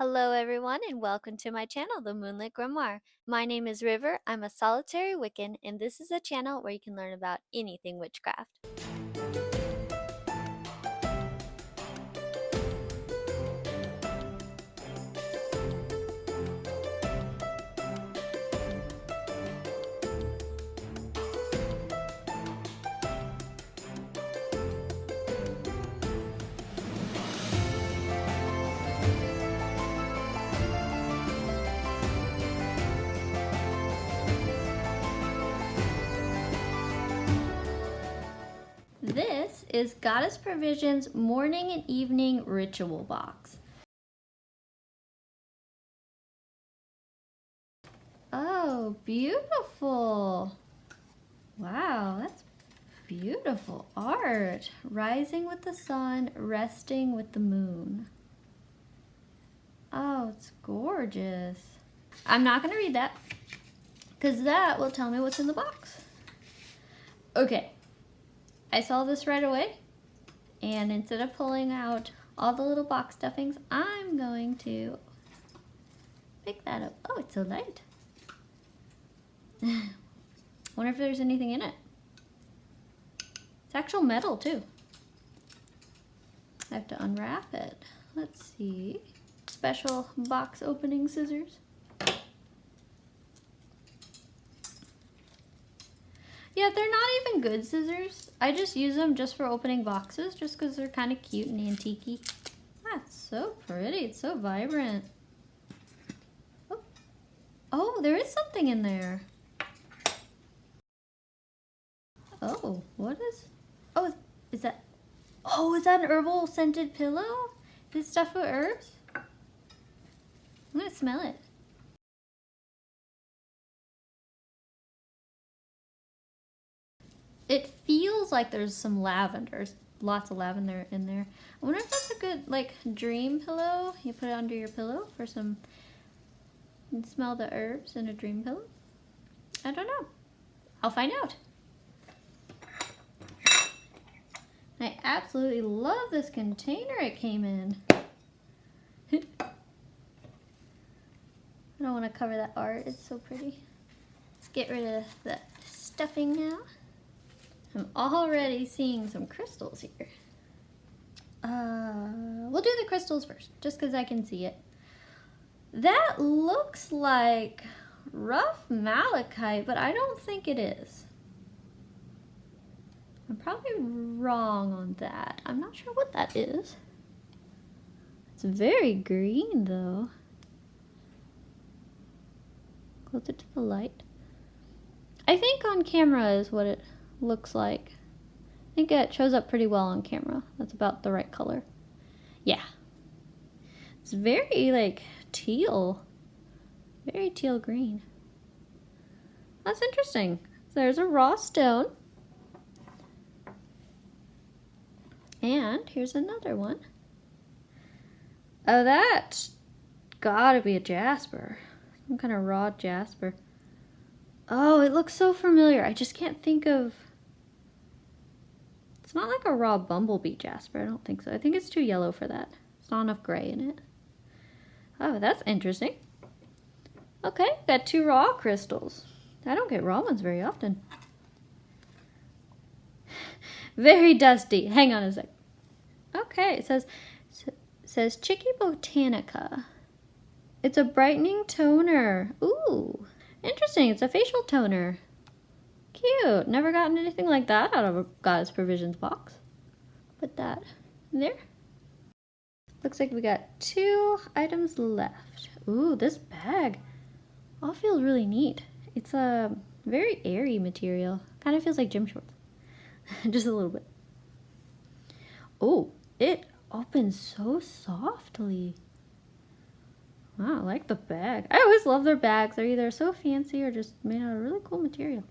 Hello everyone and welcome to my channel, The Moonlit Grimoire. My name is River, I'm a solitary Wiccan, and this is a channel where you can learn about anything witchcraft. This is Goddess Provision's morning and evening ritual box. Oh, beautiful! Wow, that's beautiful art. Rising with the sun, resting with the moon. Oh, it's gorgeous. I'm not going to read that because that will tell me what's in the box. Okay, I saw this right away, and instead of pulling out all the little box stuffings, I'm going to pick that up. Oh, it's so light. Wonder if there's anything in it. It's actual metal too. I have to unwrap it. Let's see. Special box opening scissors. Yeah, they're not even good scissors. I just use them just for opening boxes, just because they're kind of cute and antique-y. That's so pretty. It's so vibrant. Oh, there is something in there. Oh, what is? Oh, is that? Oh, is that an herbal scented pillow? Is it stuffed with herbs? I'm gonna smell it. It feels like there's some lavender, lots of lavender in there. I wonder if that's a good, like, dream pillow. You put it under your pillow for some, and smell the herbs in a dream pillow. I don't know. I'll find out. I absolutely love this container it came in. I don't want to cover that art. It's so pretty. Let's get rid of the stuffing now. I'm already seeing some crystals here. We'll do the crystals first, just because I can see it. That looks like rough malachite, but I don't think it is. I'm probably wrong on that. I'm not sure what that is. It's very green though. Closer to the light. I think on camera is what it looks like. I think it shows up pretty well on camera. That's about the right color. Yeah. It's very like teal. Very teal green. That's interesting. There's a raw stone. And here's another one. Oh, that's gotta be a jasper. Some kind of raw jasper. Oh, it looks so familiar. I just can't think of... It's not like a raw bumblebee jasper. I don't think so. I think it's too yellow for that. There's not enough gray in it. Oh, that's interesting. Okay, got 2 raw crystals. I don't get raw ones very often. Very dusty. Hang on a sec. Okay, it says Chicky Botanica. It's a brightening toner. Ooh, interesting. It's a facial toner. Cute. Never gotten anything like that out of a Goddess Provisions box. Put that there. Looks like we got 2 items left. Ooh, this bag all feels really neat. It's a very airy material. Kind of feels like gym shorts. Just a little bit. Oh, it opens so softly. Wow, I like the bag. I always love their bags. They're either so fancy or just made out of really cool material.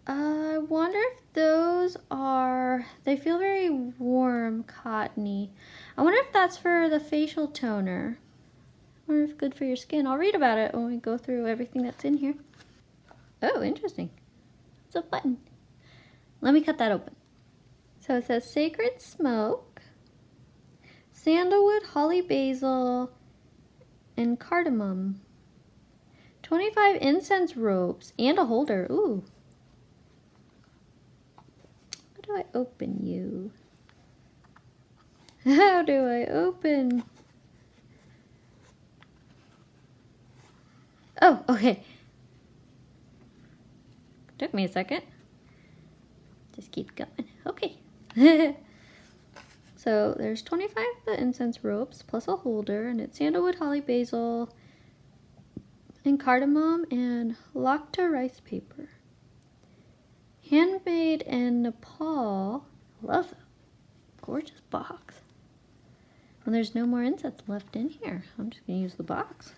I wonder if those are... They feel very warm, cottony. I wonder if that's for the facial toner. I wonder if it's good for your skin. I'll read about it when we go through everything that's in here. Oh, interesting. It's a button. Let me cut that open. So it says Sacred Smoke, Sandalwood, Holly Basil, and cardamom. 25 incense ropes and a holder. Ooh. How do I open you? How do I open? Oh, okay. Took me a second. Just keep going. Okay. So there's 25 of the incense ropes plus a holder, and it's sandalwood, holly, basil, and cardamom, and lakta rice paper. Handmade in Nepal. Love that gorgeous box. And there's no more incense left in here. I'm just gonna use the box.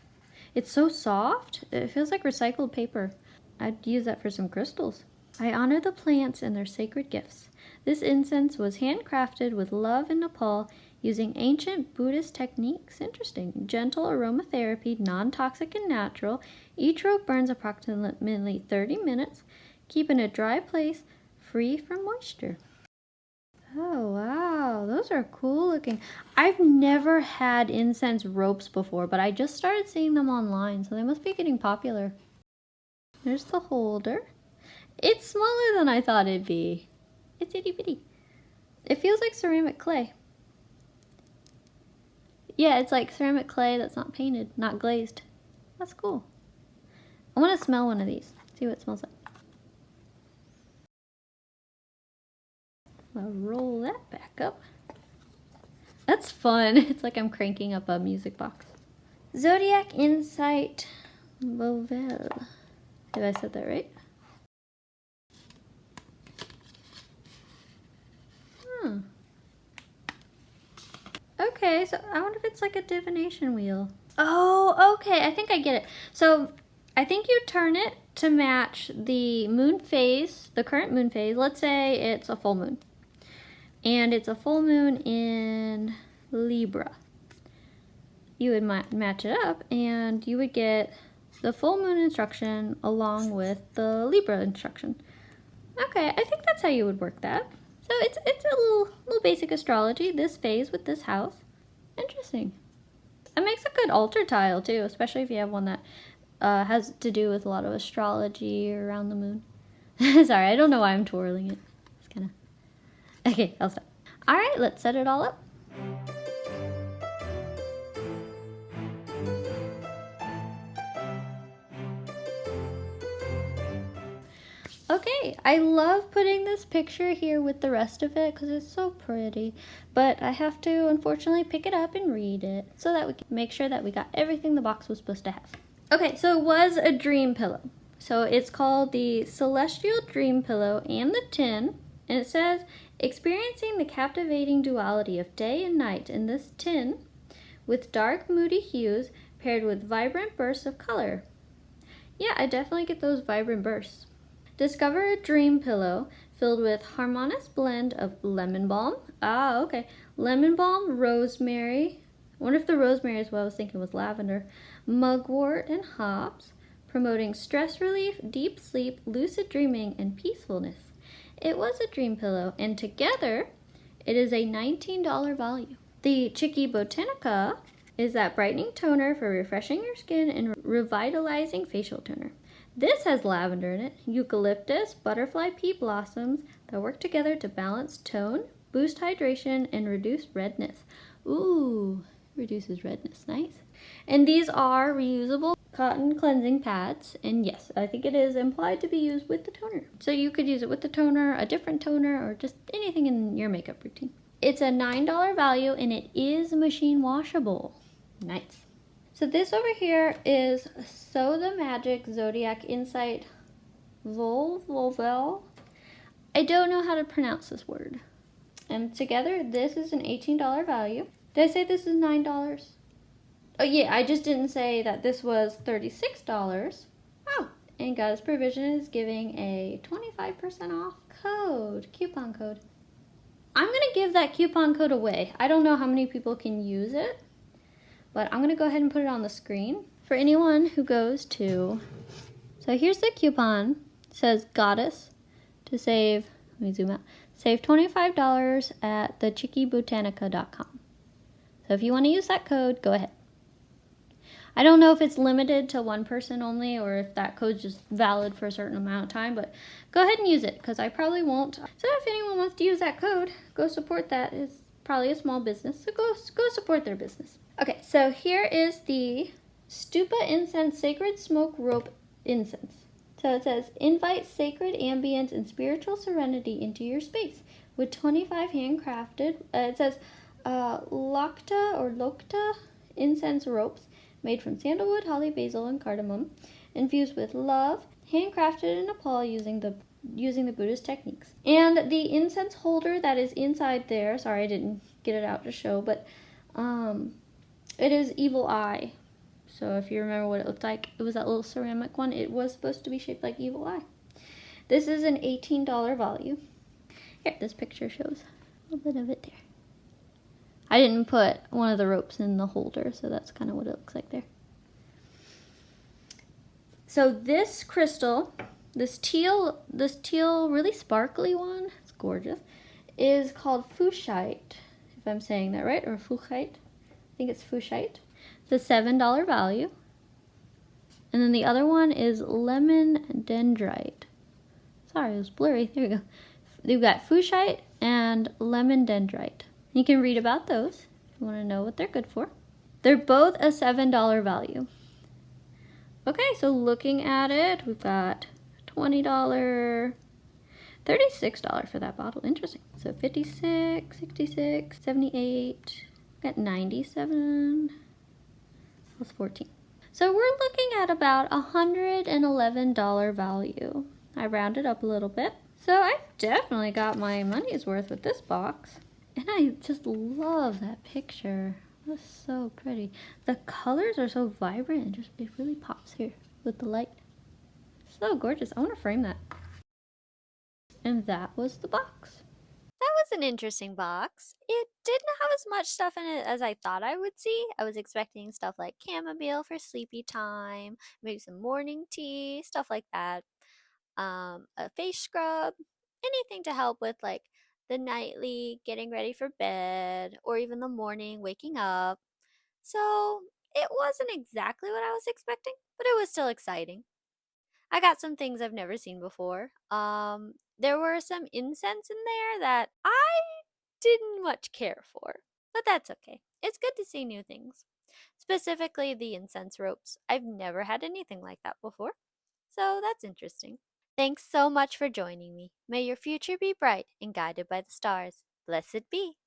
It's so soft. It feels like recycled paper. I'd use that for some crystals. I honor the plants and their sacred gifts. This incense was handcrafted with love in Nepal using ancient Buddhist techniques. Interesting. Gentle aromatherapy, non-toxic and natural. Each rope burns approximately 30 minutes. Keep in a dry place, free from moisture. Oh, wow. Those are cool looking. I've never had incense ropes before, but I just started seeing them online, so they must be getting popular. There's the holder. It's smaller than I thought it'd be. It's itty bitty. It feels like ceramic clay. Yeah, it's like ceramic clay that's not painted, not glazed. That's cool. I want to smell one of these. See what it smells like. I'll roll that back up. That's fun. It's like I'm cranking up a music box. Zodiac Insight Vovelle. Did I said that right? Huh. Okay, so I wonder if it's like a divination wheel. Oh, okay. I think I get it. So I think you turn it to match the moon phase, the current moon phase. Let's say it's a full moon. And it's a full moon in Libra. You would match it up and you would get the full moon instruction along with the Libra instruction. Okay, I think that's how you would work that. So it's a little basic astrology, this phase with this house. Interesting. It makes a good altar tile too, especially if you have one that has to do with a lot of astrology around the moon. Sorry, I don't know why I'm twirling it. It's kind of... Okay, I'll stop. All right, let's set it all up. Okay, I love putting this picture here with the rest of it because it's so pretty, but I have to unfortunately pick it up and read it so that we can make sure that we got everything the box was supposed to have. Okay, so it was a dream pillow. So it's called the Celestial Dream Pillow and the tin, and it says, experiencing the captivating duality of day and night in this tin with dark moody hues paired with vibrant bursts of color. Yeah, I definitely get those vibrant bursts. Discover a dream pillow filled with harmonious blend of lemon balm. Ah, okay. Lemon balm, rosemary. I wonder if the rosemary is what I was thinking was lavender. Mugwort and hops, promoting stress relief, deep sleep, lucid dreaming, and peacefulness. It was a dream pillow, and together it is a $19 value. The Chiqui Botanica is that brightening toner for refreshing your skin and revitalizing facial toner. This has lavender in it, eucalyptus, butterfly pea blossoms that work together to balance tone, boost hydration, and reduce redness. Ooh, reduces redness, nice. And these are reusable cotton cleansing pads, and yes, I think it is implied to be used with the toner. So you could use it with the toner, a different toner, or just anything in your makeup routine. It's a $9 value, and it is machine washable. Nice. So this over here is So the Magic Zodiac Insight Vovelle. I don't know how to pronounce this word. And together, this is an $18 value. Did I say this is $9? Oh yeah, I just didn't say that this was $36. Oh, and Goddess Provision is giving a 25% off coupon code. I'm gonna give that coupon code away. I don't know how many people can use it, but I'm going to go ahead and put it on the screen. For anyone who goes to, so here's the coupon. It says Goddess to save, let me zoom out, save $25 at thechiquibotanica.com. So if you want to use that code, go ahead. I don't know if it's limited to one person only or if that code's just valid for a certain amount of time, but go ahead and use it because I probably won't. So if anyone wants to use that code, go support that. It's probably a small business, so go support their business. Okay, so here is the Stupa Incense Sacred Smoke Rope Incense. So it says, invite sacred ambience and spiritual serenity into your space with 25 handcrafted, it says, Lokta incense ropes made from sandalwood, holly, basil, and cardamom, infused with love, handcrafted in Nepal using the Buddhist techniques. And the incense holder that is inside there, sorry I didn't get it out to show, but it is Evil Eye. So if you remember what it looked like, it was that little ceramic one. It was supposed to be shaped like Evil Eye. This is an $18 value. Here, this picture shows a little bit of it there. I didn't put one of the ropes in the holder, so that's kind of what it looks like there. So this crystal, this teal really sparkly one, it's gorgeous, is called Fuchsite, if I'm saying that right, or Fuchsite. I think it's Fuchsite. It's a $7 value. And then the other one is Lemon Dendrite. Sorry, it was blurry. There we go. We've got Fuchsite and Lemon Dendrite. You can read about those if you want to know what they're good for. They're both a $7 value. Okay, so looking at it, we've got $20, $36 for that bottle. Interesting. So 56, 66, 78, got 97, plus 14. So we're looking at about $111 value. I rounded up a little bit. So I definitely got my money's worth with this box. And I just love that picture. That's so pretty. The colors are so vibrant. It really pops here with the light. So gorgeous. I want to frame that. And that was the box. That was an interesting box. It didn't have as much stuff in it as I thought I would see. I was expecting stuff like chamomile for sleepy time, maybe some morning tea, stuff like that. A face scrub, anything to help with like the nightly getting ready for bed or even the morning waking up. So it wasn't exactly what I was expecting, but it was still exciting. I got some things I've never seen before. There were some incense in there that I didn't much care for, but that's okay. It's good to see new things. Specifically, the incense ropes. I've never had anything like that before, so that's interesting. Thanks so much for joining me. May your future be bright and guided by the stars. Blessed be.